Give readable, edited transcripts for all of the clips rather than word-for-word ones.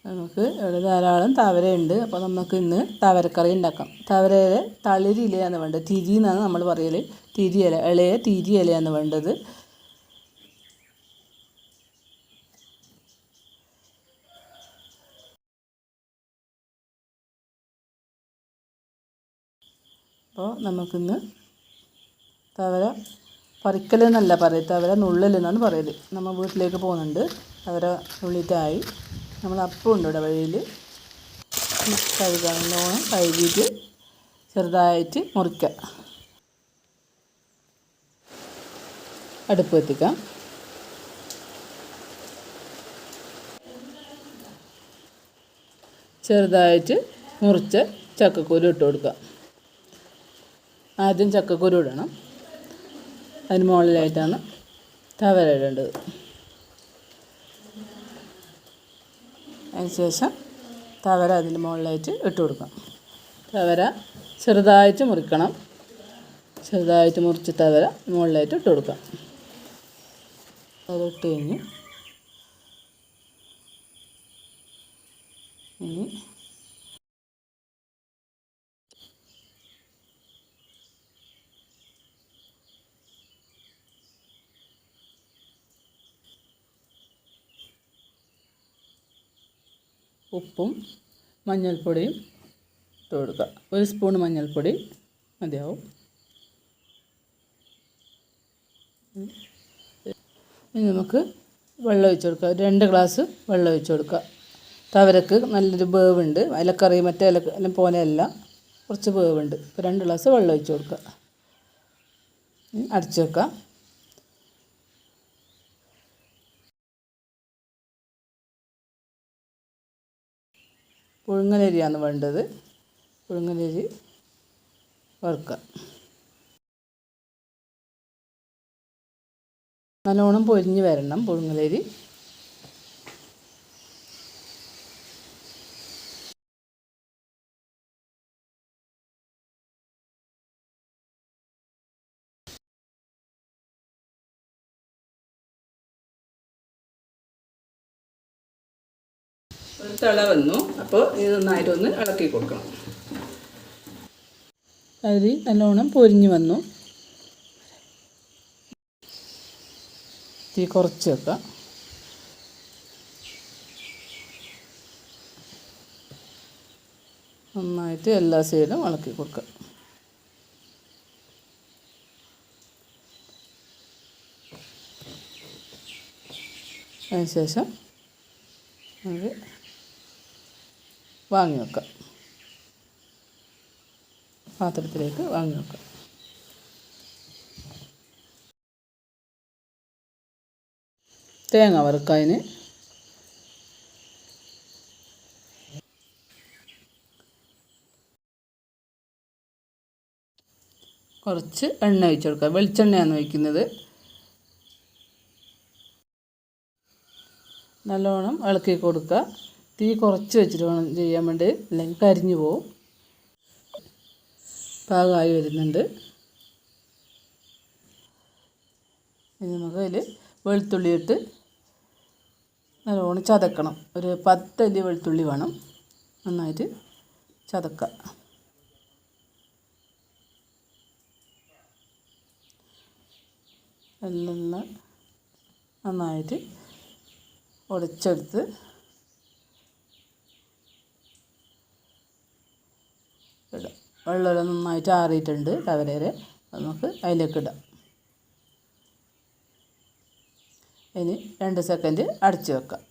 നമുക്ക് ഇവിടെ ധാരാളം തവരയുണ്ട്. അപ്പോൾ നമുക്ക് ഇന്ന് തവരക്കറി ഉണ്ടാക്കാം. തവരയിലെ തളിരിലയാണ് വേണ്ടത്. തിരി എന്നാണ് നമ്മൾ പറയൽ. തിരിയില, ഇളയ തിരിയിലയാണ് വേണ്ടത്. അപ്പോൾ നമുക്കിന്ന് തവര പറിക്കലെന്നല്ല പറയും, തവര നുള്ളലെന്നാണ് പറയൽ. നമ്മൾ വീട്ടിലേക്ക് പോകുന്നുണ്ട്. തവര നുള്ളിയിട്ടായി. നമ്മൾ അപ്പം ഉണ്ട് ഇവിടെ വഴിയിൽ. കഴുകാൻ നല്ലോണം കഴുകിയിട്ട് ചെറുതായിട്ട് മുറിക്കുക. അടുപ്പ് കത്തിക്കാം. ചെറുതായിട്ട് മുറിച്ച ചക്കക്കുരു ഇട്ട് കൊടുക്കുക. ആദ്യം ചക്കക്കുരു ഇടണം. അതിന് മുകളിലായിട്ടാണ് തവര ഇടേണ്ടത്. അതിനുശേഷം തവര അതിൻ്റെ മുകളിലായിട്ട് ഇട്ട് കൊടുക്കാം. തവര ചെറുതായിട്ട് മുറിക്കണം. ചെറുതായിട്ട് മുറിച്ച് തവര മുകളിലായിട്ട് ഇട്ട് കൊടുക്കാം. അതിട്ട് കഴിഞ്ഞ് ഇനി ഉപ്പും മഞ്ഞൾപ്പൊടിയും ഇട്ട് കൊടുക്കുക. 1 സ്പൂൺ മഞ്ഞൾപ്പൊടി മതിയാവും. ഇനി നമുക്ക് വെള്ളം ഒഴിച്ച് കൊടുക്കുക. 2 ഗ്ലാസ് വെള്ളം ഒഴിച്ച് കൊടുക്കുക. തവരക്ക് നല്ലൊരു വേവുണ്ട്. ഇലക്കറി മറ്റേ ഇല പോലെയല്ല, കുറച്ച് വേവുണ്ട്. ഇപ്പോൾ 2 ഗ്ലാസ് വെള്ളം ഒഴിച്ച് കൊടുക്കുക. അടച്ച് വെക്കുക. പുഴുങ്ങലരിയാണ് വേണ്ടത്. പുഴുങ്ങലരി വറുക്കുക. നല്ലോണം പൊരിഞ്ഞ് വരണം പുഴുങ്ങലരി. ഒരു തിള വന്നു. അപ്പോൾ ഇത് നന്നായിട്ടൊന്ന് ഇളക്കി കൊടുക്കണം. അരി നല്ലോണം പൊരിഞ്ഞ് വന്നു. തീ കുറച്ച് വെക്കാം. നന്നായിട്ട് എല്ലാ സൈഡും ഇളക്കി കൊടുക്കുക. അതിനുശേഷം അത് വാങ്ങി വെക്കാം. പാത്രത്തിലേക്ക് വാങ്ങി വെക്കാം. തേങ്ങ വറുക്കാതിന് കുറച്ച് എണ്ണ ഒഴിച്ച് കൊടുക്കുക. വെളിച്ചെണ്ണയാണ് ഒഴിക്കുന്നത്. നല്ലോണം ഇളക്കി കൊടുക്കുക. തീ കുറച്ച് വെച്ചിട്ട് വേണം ചെയ്യാൻ വേണ്ടി, അല്ലെങ്കിൽ കരിഞ്ഞു പോവും. പാകമായി വരുന്നുണ്ട്. ഇനി നമുക്ക് അതിൽ വെളുത്തുള്ളി ഇട്ട് നല്ലോണം ചതക്കണം. ഒരു 10 അല്ലി വെളുത്തുള്ളി വേണം. നന്നായിട്ട് ചതക്കുക. എല്ലാം നന്നായിട്ട് ഉടച്ചെടുത്ത് ഇടാം. വെള്ളമെല്ലാം നന്നായിട്ട് ആറിയിട്ടുണ്ട് തവരയിൽ. നമുക്ക് അതിലേക്ക് ഇടാം. ഇനി 2 സെക്കൻഡ് അടച്ച് വെക്കാം.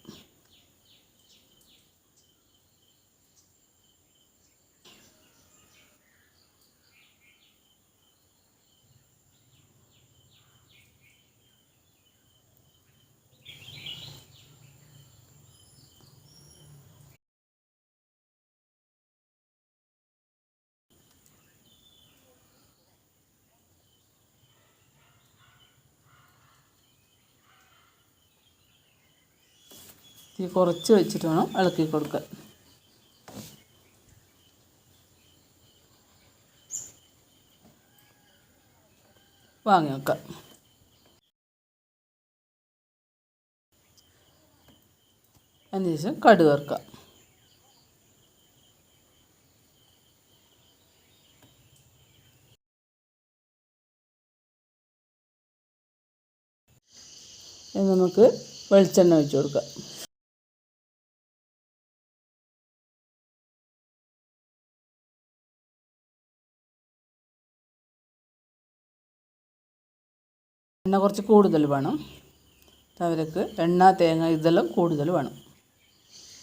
തീ കുറച്ച് വെച്ചിട്ട് വേണം ഇളക്കി കൊടുക്കാൻ. വാങ്ങി വെക്കാം. അതിന് ശേഷം കടുക് വറുക്കാം. നമുക്ക് വെളിച്ചെണ്ണ ഒഴിച്ച് കൊടുക്കാം. എണ്ണ കുറച്ച് കൂടുതൽ വേണം. തവരക്ക് എണ്ണ, തേങ്ങ ഇതെല്ലാം കൂടുതൽ വേണം.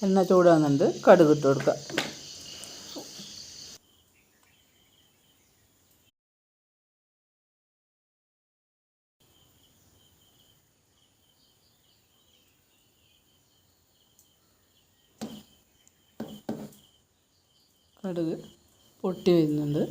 എണ്ണ ചൂടാകുന്നുണ്ട്, കടുക് ഇട്ട് കൊടുക്കുക. കടുക് പൊട്ടി വരുന്നുണ്ട്.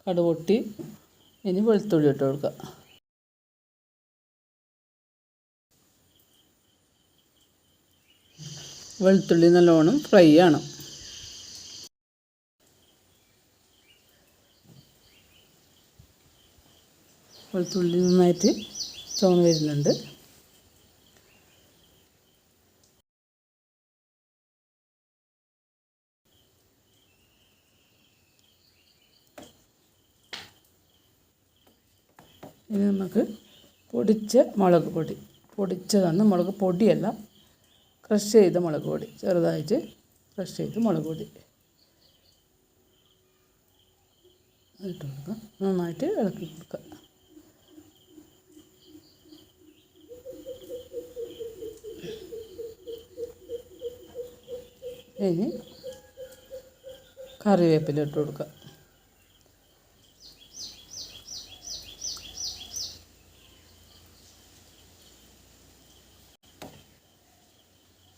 കടുക് പൊട്ടി, ഇനി വെളുത്തുള്ളി ഇട്ട് കൊടുക്കുക. വെളുത്തുള്ളി നല്ലോണം ഫ്രൈ ആണ്. വെളുത്തുള്ളി നന്നായിട്ട് ചുവന്ന് വരുന്നുണ്ട്. ഇനി നമുക്ക് പൊടിച്ച മുളക് പൊടി, പൊടിച്ചതാണ് മുളക് പൊടിയല്ല, ക്രഷ് ചെയ്ത മുളക് പൊടി, ചെറുതായിട്ട് ക്രഷ് ചെയ്ത് മുളക് പൊടി ഇട്ട് കൊടുക്കുക. നന്നായിട്ട് ഇളക്കി കൊടുക്കുക. ഇനി കറിവേപ്പില ഇട്ട് കൊടുക്കുക.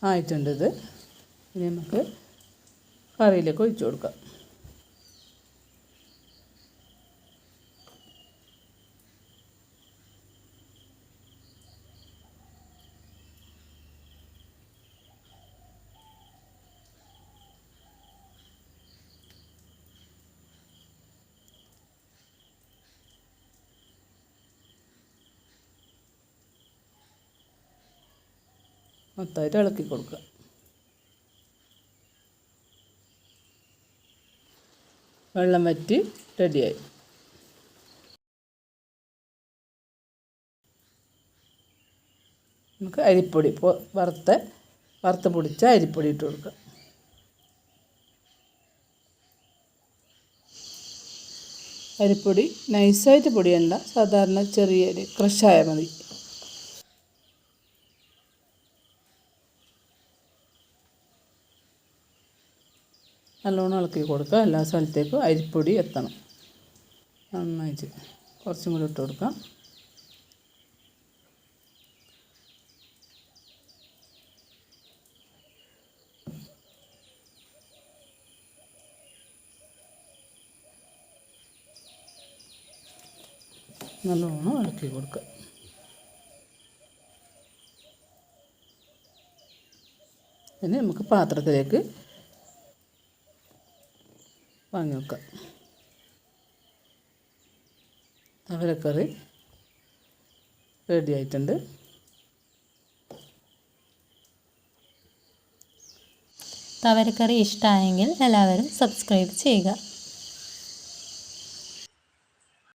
ആയിട്ടുണ്ട് ഇത്. ഇനി നമുക്ക് കറിയിലേക്ക് ഒഴിച്ച് കൊടുക്കാം. മൊത്തമായിട്ട് ഇളക്കി കൊടുക്കുക. വെള്ളം വറ്റി റെഡിയായി. നമുക്ക് അരിപ്പൊടി, വറുത്ത് പൊടിച്ച അരിപ്പൊടി ഇട്ട് കൊടുക്കുക. അരിപ്പൊടി നൈസായിട്ട് പൊടിയണ്ട, സാധാരണ ചെറിയൊരു ക്രഷായാൽ മതി. നല്ലോണം ഇളക്കി കൊടുക്കുക. എല്ലാ സ്ഥലത്തേക്കും അരിപ്പൊടി എത്തണം. നന്നായിട്ട് കുറച്ചും കൂടി ഇട്ട് കൊടുക്കാം. നല്ലോണം ഇളക്കി കൊടുക്കുക. ഇനി നമുക്ക് പാത്രത്തിലേക്ക് വാങ്ങി വെക്കാം. അവരക്കറി റെഡി ആയിട്ടുണ്ട്. തവരക്കറി ഇഷ്ടമായെങ്കിൽ എല്ലാവരും സബ്സ്ക്രൈബ് ചെയ്യുക.